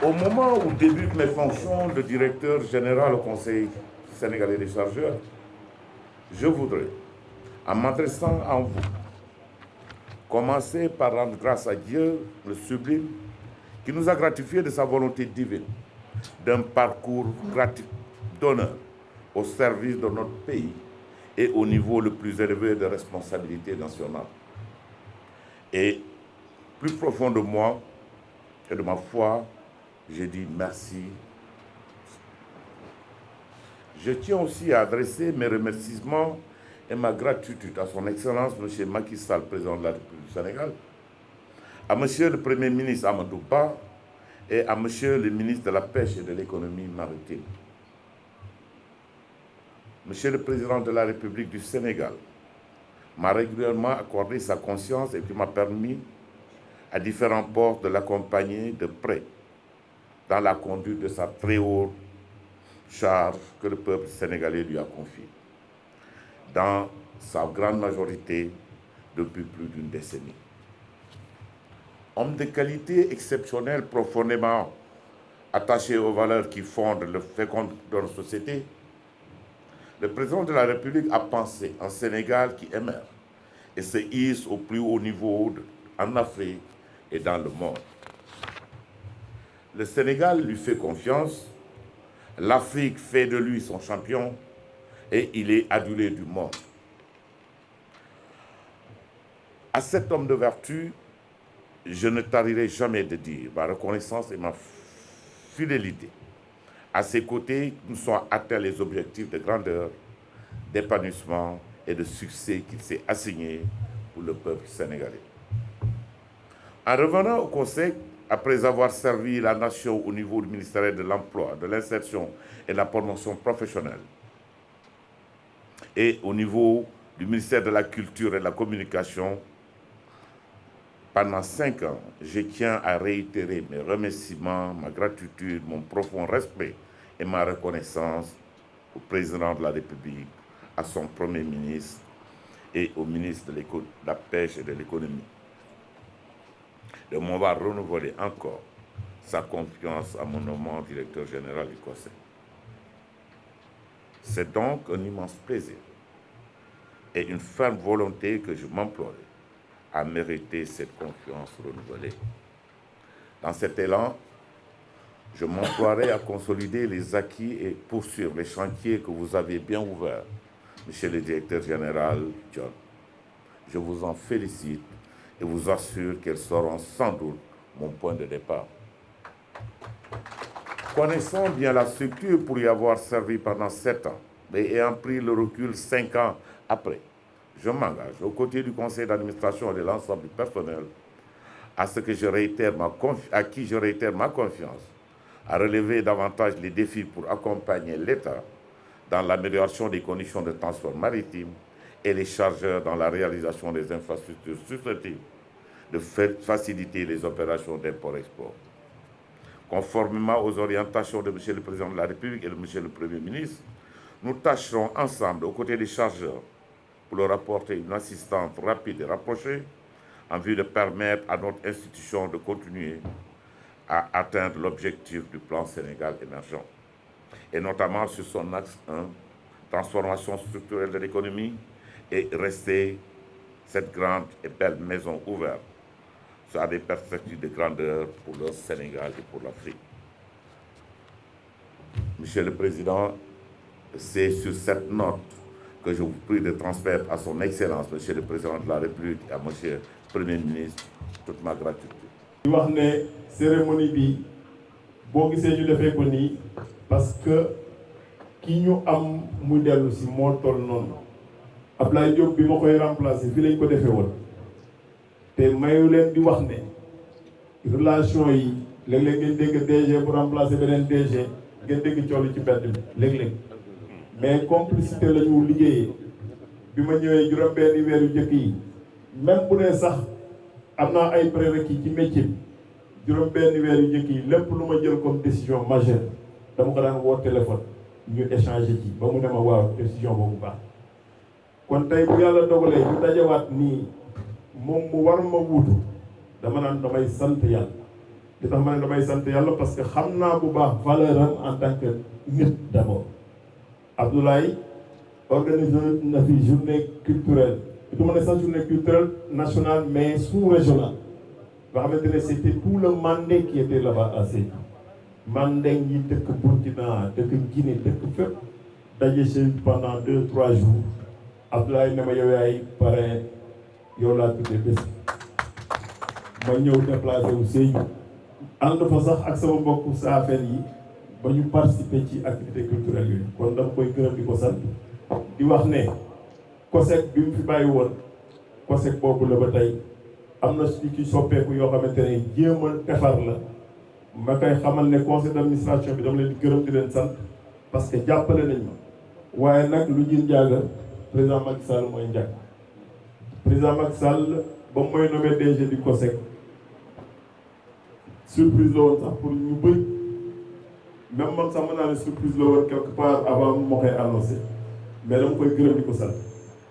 Au moment où débutent mes fonctions de directeur général au Conseil sénégalais des chargeurs, je voudrais, en m'adressant à vous, commencer par rendre grâce à Dieu, le sublime, qui nous a gratifié de sa volonté divine, d'un parcours d'honneur au service de notre pays et au niveau le plus élevé de responsabilité nationale. Et plus profond de moi et de ma foi, je dis merci. Je tiens aussi à adresser mes remerciements et ma gratitude à son Excellence, M. Macky Sall, président de la République du Sénégal, à M. le Premier ministre Amadou Ba et à M. le ministre de la Pêche et de l'Économie maritime. M. le Président de la République du Sénégal m'a régulièrement accordé sa confiance et qui m'a permis, à différents ports, de l'accompagner de près dans la conduite de sa très haute charge que le peuple sénégalais lui a confiée, dans sa grande majorité depuis plus d'une décennie. Homme de qualité exceptionnelle, profondément attaché aux valeurs qui fondent le fécond de notre société, le président de la République a pensé un Sénégal qui émerge et se hisse au plus haut niveau en Afrique et dans le monde. Le Sénégal lui fait confiance, l'Afrique fait de lui son champion et il est adulé du monde. À cet homme de vertu, je ne tarirai jamais de dire ma reconnaissance et ma fidélité. À ses côtés, nous sommes atteints les objectifs de grandeur, d'épanouissement et de succès qu'il s'est assigné pour le peuple sénégalais. En revenant au Conseil, après avoir servi la nation au niveau du ministère de l'Emploi, de l'Insertion et de la Promotion professionnelle, et au niveau du ministère de la Culture et de la Communication, pendant 5 ans, je tiens à réitérer mes remerciements, ma gratitude, mon profond respect et ma reconnaissance au président de la République, à son Premier ministre et au ministre de la Pêche et de l'Économie. De m'avoir renouvelé encore sa confiance à mon nommant directeur général du Conseil. C'est donc un immense plaisir et une ferme volonté que je m'emploie à mériter cette confiance renouvelée. Dans cet élan, je m'emploierai à consolider les acquis et poursuivre les chantiers que vous avez bien ouverts, Monsieur le directeur général John. Je vous en félicite et vous assure qu'elles seront sans doute mon point de départ. Connaissant bien la structure pour y avoir servi pendant 7 ans, mais ayant pris le recul 5 ans après, je m'engage aux côtés du conseil d'administration et de l'ensemble du personnel à qui je réitère ma confiance, à relever davantage les défis pour accompagner l'État dans l'amélioration des conditions de transport maritime et les chargeurs dans la réalisation des infrastructures susceptibles de faciliter les opérations d'import-export. Conformément aux orientations de M. le Président de la République et de M. le Premier ministre, nous tâcherons ensemble, aux côtés des chargeurs, pour leur apporter une assistance rapide et rapprochée, en vue de permettre à notre institution de continuer à atteindre l'objectif du plan Sénégal émergent, et notamment sur son axe 1, transformation structurelle de l'économie, et rester cette grande et belle maison ouverte à des perspectives de grandeur pour le Sénégal et pour l'Afrique. Monsieur le Président, c'est sur cette note que je vous prie de transmettre à son Excellence, Monsieur le Président de la République, et à Monsieur le Premier ministre, toute ma gratitude. di wax ne cérémonie bi boo gisee ñu defee ko nii parce que ki ñu am mu dellu si moo toll noonu Ablaye Diop bi ma koy remplacer fi lañ ko defee woon te mayu leen di wax ne relation yi léeg-léeg ngeen dégg DG bu remplacer beneen DG ngeen dégg coolu ci mbedd bi léeg-léeg mais complicité la ñu liggéeyee bi ma ñëwee juróom-benni weeru njëkk yi même bu dee sax am naa ay prérequis ci métier bi juróom-benni weer yu njëkk yi lépp lu ma jël comme décision majeure dama ko daan woo téléphone ñu échanger ci ba mu ne ma waaw décision boobu baax kon tey bu yàlla dogalee ñu dajawaat nii moom mu war ma wuutu dama naan damay sant yàlla li tax ma ne damay sant yàlla parce que xam naa bu baax valeur am en tant que nit d'abord. Abdoulaye organisé na fi journée culturelle du ma ne sax journée culturelle nationale mais sous-régionale nga xamante ne c'était tout le Mandé qui était là-bas à Sédhiou. Mandeng yi dëkk Burkina dëkk Guinée dëkk fépp daje si pendant 2-3 jours Abdoulaye ne ma yow yaay parrain yow laa tuddee bés ma ñëw déplacé wu Sédhiou ànd fa sax ak sama mbokku saafeen yi ba ñu participer ci activité culturelle yooyu kon dama koy gërëm di ko sant di wax ne COSEC bi mu fi bàyyi woon COSEC boobu la ba tey am na ci soppeeku yoo xamante ne jéem a defar la ma koy xamal ne conseil d'administration bi dama leen di gërëm di leen sant parce que jàppale nañ ma waaye nag lu jir njaaga président Macky Sall mooy njàgg président Macky Sall ba mooy nommé DG du COSEC surprise la woon sax pour ñu bëri même man sax mën naa ne surprise la woon quelque part avant moo koy annoncé mais dama koy gërëm di ko sant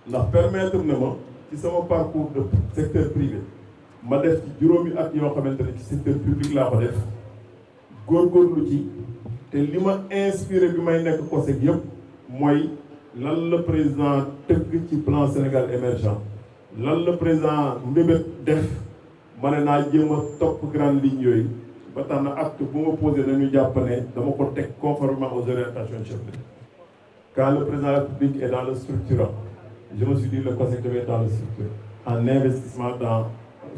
ndax permettre na ma ci sama parcours de secteur privé ma def ci juróomi at yoo xamante ne ci secteur public laa ko def góorgóorlu ci te li ma inspiré bi may nekk COSEC yëpp mooy lan la président tëgg ci plan Sénégal émergent lan la président mbébét def ma ne naa jéem a topp grande ligne yooyu ba tax na acte bu ma posé nañu jàpp ne dama ko teg conformément aux orientations du chef de l'État. Quand le président de la République est dans le structurant, je me suis dit le COSEC devait être dans le structurant, en investissement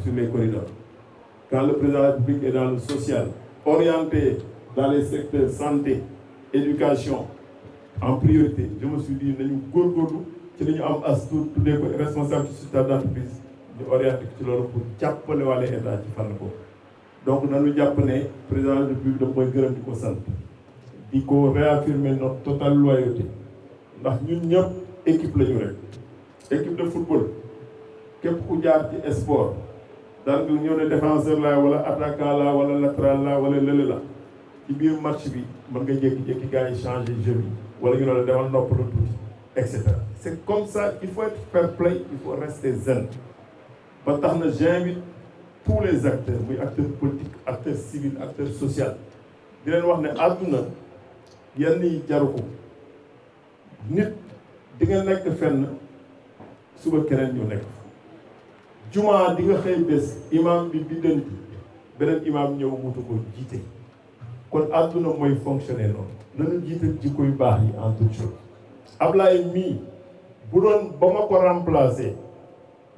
sur les corridors. Quand le président de la République est dans le social, orienté dans les secteurs santé, éducation, en priorité, je me suis dit nañu góorgóorlu ci li ñu am as tuddee ko responsable ci société d'entreprise ñu orienté ci loolu pour jàppale wàlle état ci fànn ko donc nañu jàpp ne président de la République da koy gërëm di ko sant di ko réaffirmer notre totale loyauté ndax ñun ñëpp équipe la ñu rek équipe de football képp ku jaar ci sport daal nga ñëw ne défenseur la wala attaquant la wala latéral la wala lële la ci biir match bi mën nga jékki-jékki gars yi changer jeu bi wala ñu ne la demal noppalu tuuti et cetera. C'est comme ça, il faut être fair play, il faut rester zen ba tax na j'invite tous les acteurs muy acteurs politiques acteurs civils acteurs sociaux di leen wax ne àdduna yenn yi jaru ko nit di nga nekk fenn suba keneen ñu nekk jumaa di nga xëy bés imam bi biddanti beneen imam ñëw wutu ko jiite kon àdduna mooy fonctionner noonu nañu jiital jikko yu baax yi en toute chose Ablaye mii bu doon ba ma ko remplacer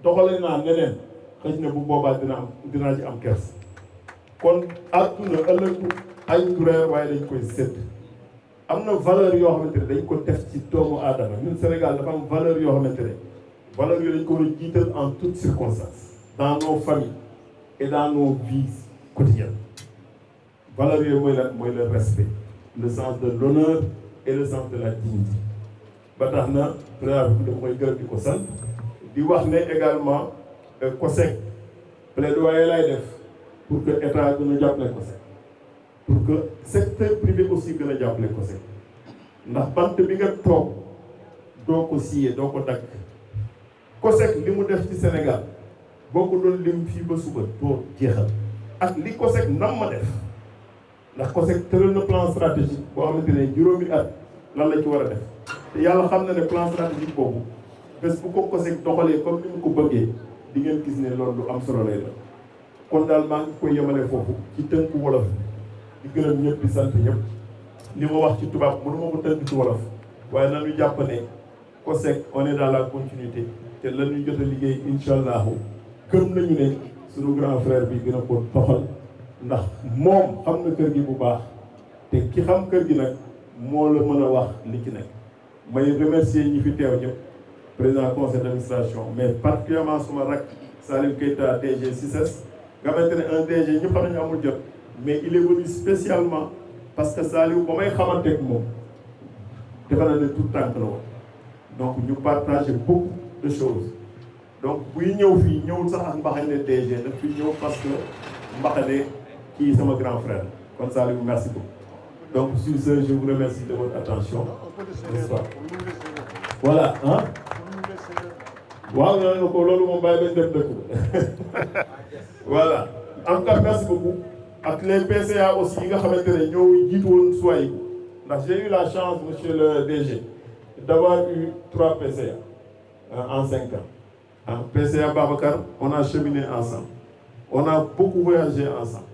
doxale naa neneen xëy na bu boobaa dinaa ci am kers kon àdduna ëllëgu ay tureer waaye dañ koy sédd am na valeur yoo xamante ne dañ ko def ci doomu aadama ñun Sénégal dafa am valeur yoo xamante ne valeur yooyu dañ ko war a jiital en toutes circonstances dans nos familles et dans nos vies quotidiennes valeur yooyu mooy lan mooy le respect le sens de l'honneur et le sens de la dignité ba tax na président bi dafa koy gërëm di ko sant di wax ne également COSEC plaidoyer lay def pour que état gën a jàppale COSEC pour que secteur privé aussi gën a jàppale COSEC ndax bant bi nga toog doo ko siyee doo ko dagg COSEC li mu def ci Sénégal boo ko doon lim fii ba suba doo jeexal ak li COSEC nam ma def ndax COSEC tëral na plan stratégique boo xamante ne juróomi at lan la ci war a def te yàlla xam na ne plan stratégique boobu bés bu ko COSEC doxalee comme ni mu ko bëggee di ngeen gis ne loolu lu am solo lay la kon daal maa ngi koy yemale foofu ci tënku wolof di gërëm ñëpp di sant ñëpp li ma wax ci tubaab mënu ma ko tënk ci wolof waaye nañu jàpp ne COSEC on est dans la continuité te la ñuy jot a liggéey incha allahu gëm nañu ne suñu grand frère bi gën a ko doxal ndax moom xam na kër gi bu baax te ki xam kër gi nag moo la mën a wax li ci nekk may remercier ñi fi teew ñëpp président conseil d'administration mais particulièrement suma rak Salim Keita DG CICES nga xamante ne un DG ñëpp xam nañu amul jot mais il est venu spécialement parce que Salim ba may xamanteeg moom defe naa ne tout tànk la woon donc ñu partager beaucoup de choses donc buy ñëw fii ñëwul sax ak mbaxane DG daf fi ñëw parce que mbaxane kii sama grand frère kon Salim merci beaucoup donc sur ce je vous remercie de votre attention n'est-ce pas voilà ah waaw nee na ko loolu moom bàyyi bañ dem dëkk voilà en tout cas merci beaucoup ak les PCA aussi yi nga xamante ne ñoo jiitu woon SOAIBU ndax j'ai eu la chance monsieur le DG d'avoir eu 3 PCA en 5 ans. PCA Babacar, on a cheminé ensemble, on a beaucoup voyagé ensemble.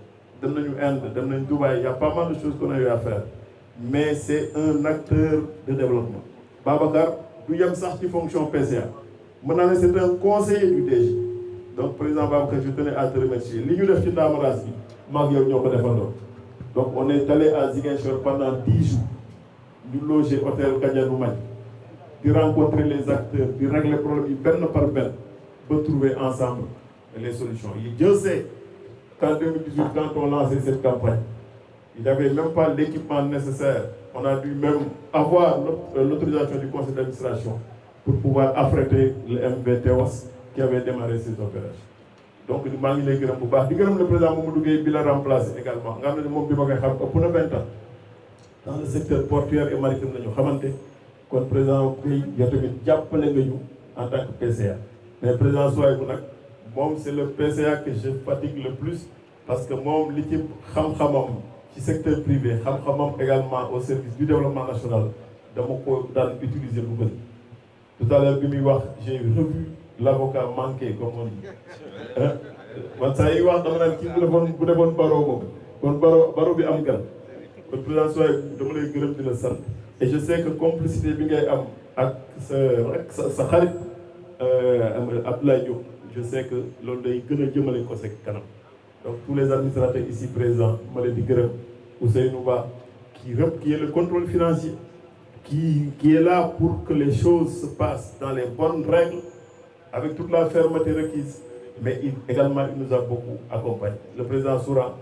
Dem nañu Inde, dem nañu Dubaï, il y a pas mal de choses qu'on a eu à faire, mais c'est un acteur de développement. Babacar du yem sax ci fonction PCA mën naa ne c'est un conseiller du DG. Donc président Babacar, je tenais à te remercier. Li ñu def ci Ndaamaraas bi maag yow ñoo ko defandoo. Donc on est allé à Ziguinchor pendant 10 jours ñu loger hôtel Kadianou Magne di rencontrer les acteurs di régler problème yi benn par benn ba trouver ensemble les solutions. Dieu sait qu'en 2018 quand on lançait cette campagne il n'y avait même pas l'équipement nécessaire. On a dû même avoir l'autorisation du conseil d'administration pour pouvoir affréter le MV Théos qui avait démarré ses opérations. Donc maa ngi lay gërëm bu baax di gërëm le président Mamadou Gueye bi la remplacé également nga xam ne moom bi ma koy xam ëpp na 20 ans dans le secteur portuaire et maritime la ñu xamante kon président Gueye yow tamit jàppale nga ñu en tant que PCA. Mais président SOAIBU nag moom c'est le PCA que je fatigue le plus parce que moom li ci xam-xamam ci secteur privé xam-xamam également au service du développement national dama ko daan utiliser lu bëri. Tout à l'heure bi muy wax j'ai revu l'avocat manqué comme on dit man saa yi wax dama naan kii bu defoon baro boobu kon baro bi am gan kon président SOAIBU dama lay gërëm di la sant et je sais que complicité bi ngay am ak sa xarit Abdoulaye Diop je sais que loolu day gën a jëmale ko sek kanam. Donc tous les administrateurs ici présents ma leen di gërëm Ousseynou Ba qui est le contrôle financier qui est là pour que les choses se passent dans les bonnes règles avec toute la fermeté requise, mais également il nous a beaucoup accompagné. Le président Soura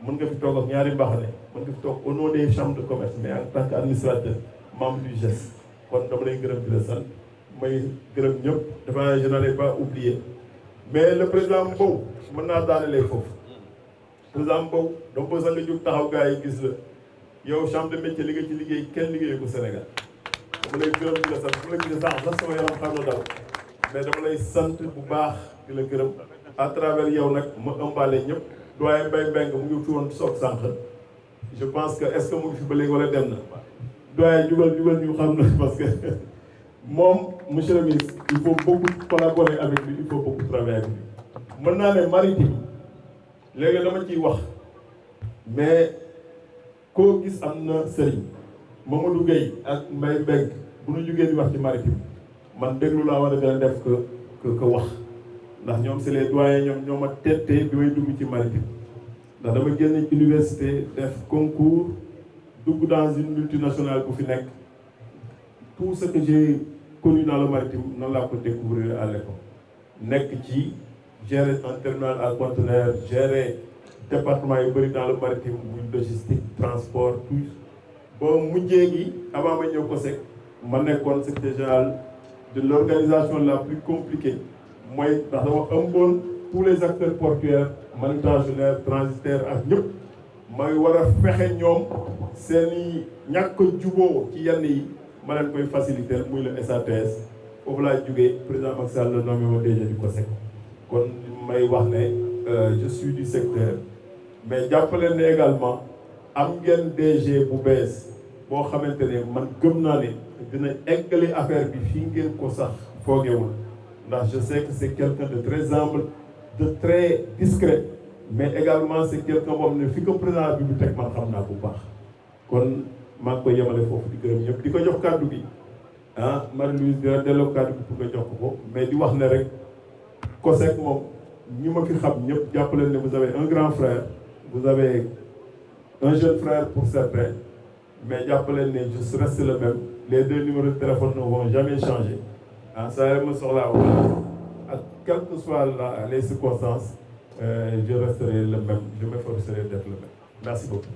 mën nga fi toog ak ñaari mbaxane mën nga fi toog au nom des chambres de commerce mais en tant qu'administrateur membre du GES kon dama lay gërëm di la sant may gërëm ñëpp dafa je n'allais pas oublier mais le président Mbow mën naa daanelee foofu président Mbow dama ko sax nga jóg taxaw gars yi gis la yow chambre de métier li nga ci liggéey kenn liggéey ko Sénégal dama lay gërëm di la sant bu la gisee sax sama yaram xam na daw mais dama lay sant bu baax di la gërëm à travers yow nag ma ëmbaale ñëpp doyen Mbaye Mbengue mu ngi fi woon soog sànq je pense que est-ce que mu ngi fi ba léegi wala dem na doyen jugal ñu xam na parce que moom monsieur le ministre il faut beaucoup collaborer avec lui il faut beaucoup travailler avec lui mën naa ne maritime léegi dama ciy wax mais koo gis am na sëriñ Mamadou Gueye ak Mbaye Mbengue bu ñu jógee di wax ci maritime man déglu laa war a gën a def que wax ndax ñoom c'est les doyens ñoo ma tettee bi may dugg ci maritime ndax dama génn université def concours dugg dans une multinationale bu fi nekk tout ce que j'ai connu dans le maritime noonu laa ko découvrir à l'époque nekk ci gérer un terminal à conteneurs gérer département yu bëri dans le maritime muy logistique transport tout ba mujjee gi avant ma ñëw COSEC ma nekkoon secrétaire général de l'organisation la plus compliquée mooy ndax dama ëmboon tous les acteurs portuaires manutentionnaires transitaires ak ñëpp may war a fexe ñoom seeni ñàkk juboo ci yenn yi ma leen koy faciliter muy le SATS foofu laa jógee président Macky Sall nommé ma DG du COSEC kon may wax ne je suis du secteur mais jàppale ne également am ngeen DG bu bees boo xamante ne man gëm naa ne dina eggali affaire bi fii ngeen ko sax foogewul ndax je sais que c'est quelqu'un de très humble de très discret mais également c'est quelqu'un boo xam ne fi ko président bi mu teg man xam naa bu baax kon maa ngi koy yemale foofu di gërëm ñëpp di ko jox kàddu gi Marie-Louise dina delloo kàddu gi pour nga jox ko mais di wax ne rek COSEC moom ñi ma fi xam ñëpp jàppale ne vous avez un grand frère vous avez un jeune frère pour certains mais jàppale ne je reste le même les 2 numéros de téléphone ne vont jamais changer saa ma soxlaa wala ak quelles que soient les circonstances je resterai le même je m'efforcerai d'être le même merci beaucoup.